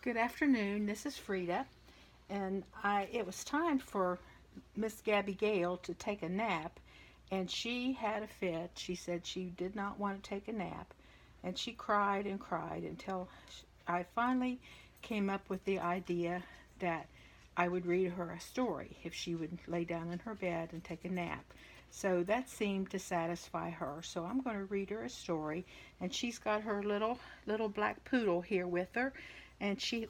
Good afternoon. This is Frida, and it was time for Miss Gabby Gale to take a nap, and she had a fit. She said she did not want to take a nap, and she cried and cried until I finally came up with the idea that I would read her a story if she would lay down in her bed and take a nap. So that seemed to satisfy her. So I'm going to read her a story, and she's got her little black poodle here with her, and she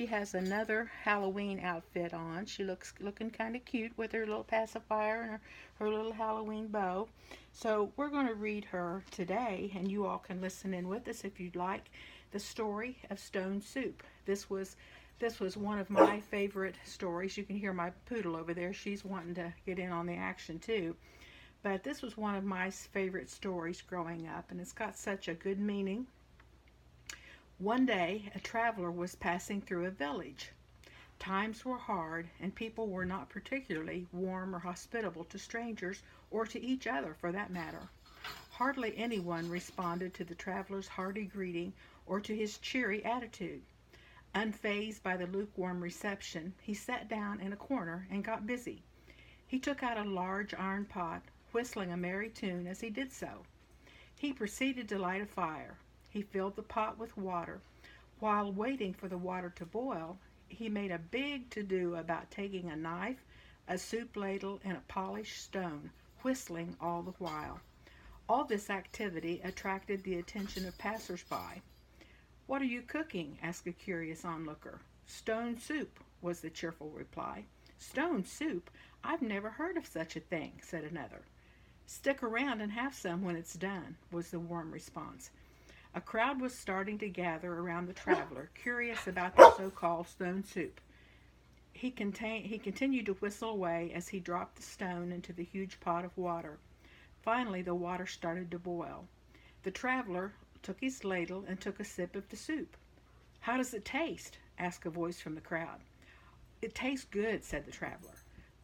has another Halloween outfit on. She looking kind of cute with her little pacifier and her little Halloween bow. So we're going to read her today, and you all can listen in with us if you'd like. The story of Stone Soup. This was one of my favorite stories. You can hear my poodle over there. She's wanting to get in on the action too. But this was one of my favorite stories growing up, and it's got such a good meaning. One day, a traveler was passing through a village. Times were hard, and people were not particularly warm or hospitable to strangers, or to each other for that matter. Hardly anyone responded to the traveler's hearty greeting or to his cheery attitude. Unfazed by the lukewarm reception, he sat down in a corner and got busy. He took out a large iron pot, whistling a merry tune as he did so. He proceeded to light a fire. He filled the pot with water. While waiting for the water to boil, he made a big to-do about taking a knife, a soup ladle, and a polished stone, whistling all the while. All this activity attracted the attention of passers-by. "What are you cooking?" asked a curious onlooker. "Stone soup," was the cheerful reply. "Stone soup? I've never heard of such a thing," said another. "Stick around and have some when it's done," was the warm response. A crowd was starting to gather around the traveler, curious about the so-called stone soup. He continued to whistle away as he dropped the stone into the huge pot of water. Finally the water started to boil. The traveler took his ladle and took a sip of the soup. "How does it taste?" asked a voice from the crowd. "It tastes good," said the traveler,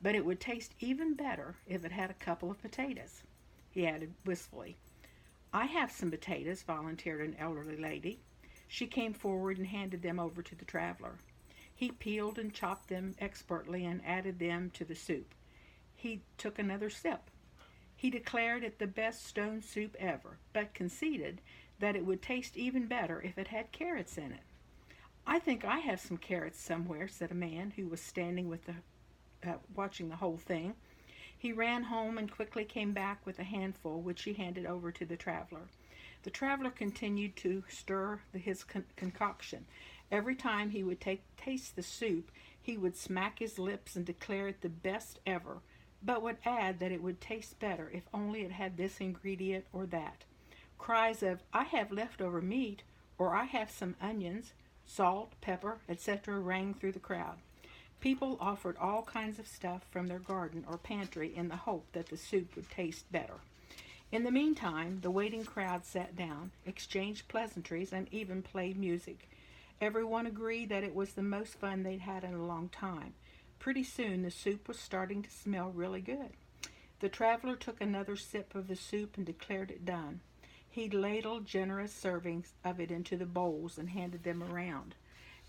"but it would taste even better if it had a couple of potatoes," he added wistfully. "I have some potatoes," volunteered an elderly lady. She came forward and handed them over to the traveler. He peeled and chopped them expertly and added them to the soup. He took another sip. He declared it the best stone soup ever, but conceded that it would taste even better if it had carrots in it. "I think I have some carrots somewhere," said a man who was standing watching the whole thing. He ran home and quickly came back with a handful, which he handed over to the traveler. The traveler continued to stir his concoction. Every time he would taste the soup, he would smack his lips and declare it the best ever, but would add that it would taste better if only it had this ingredient or that. Cries of "I have leftover meat," or "I have some onions, salt, pepper, etc., rang through the crowd. People offered all kinds of stuff from their garden or pantry in the hope that the soup would taste better. In the meantime, the waiting crowd sat down, exchanged pleasantries, and even played music. Everyone agreed that it was the most fun they'd had in a long time. Pretty soon the soup was starting to smell really good. The traveler took another sip of the soup and declared it done. He ladled generous servings of it into the bowls and handed them around.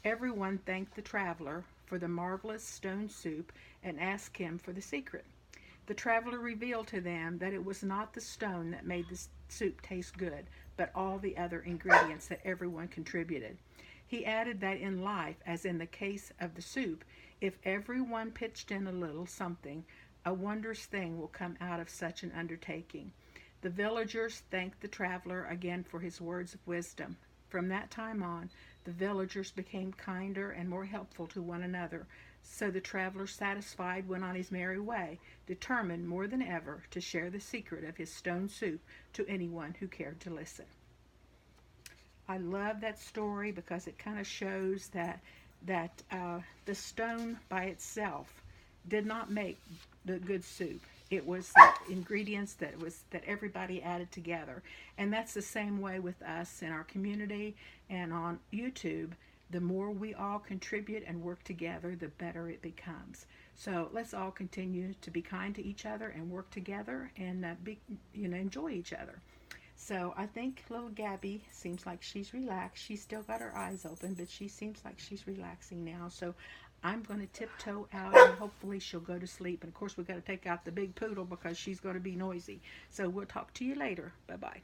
Everyone thanked the traveler for the marvelous stone soup and asked him for the secret. The traveler revealed to them that it was not the stone that made the soup taste good, but all the other ingredients that everyone contributed. He added that in life, as in the case of the soup, if everyone pitched in a little something, a wondrous thing will come out of such an undertaking. The villagers thanked the traveler again for his words of wisdom. From that time on, the villagers became kinder and more helpful to one another, so the traveler, satisfied, went on his merry way, determined more than ever to share the secret of his stone soup to anyone who cared to listen. I love that story because it kind of shows that the stone by itself did not make the good soup. It was the ingredients that everybody added together, and that's the same way with us in our community and on YouTube. The more we all contribute and work together, the better it becomes. So let's all continue to be kind to each other and work together and enjoy each other. So I think little Gabby seems like she's relaxed. She's still got her eyes open, but she seems like she's relaxing now. So I'm going to tiptoe out and hopefully she'll go to sleep. And of course, we've got to take out the big poodle because she's going to be noisy. So we'll talk to you later. Bye bye.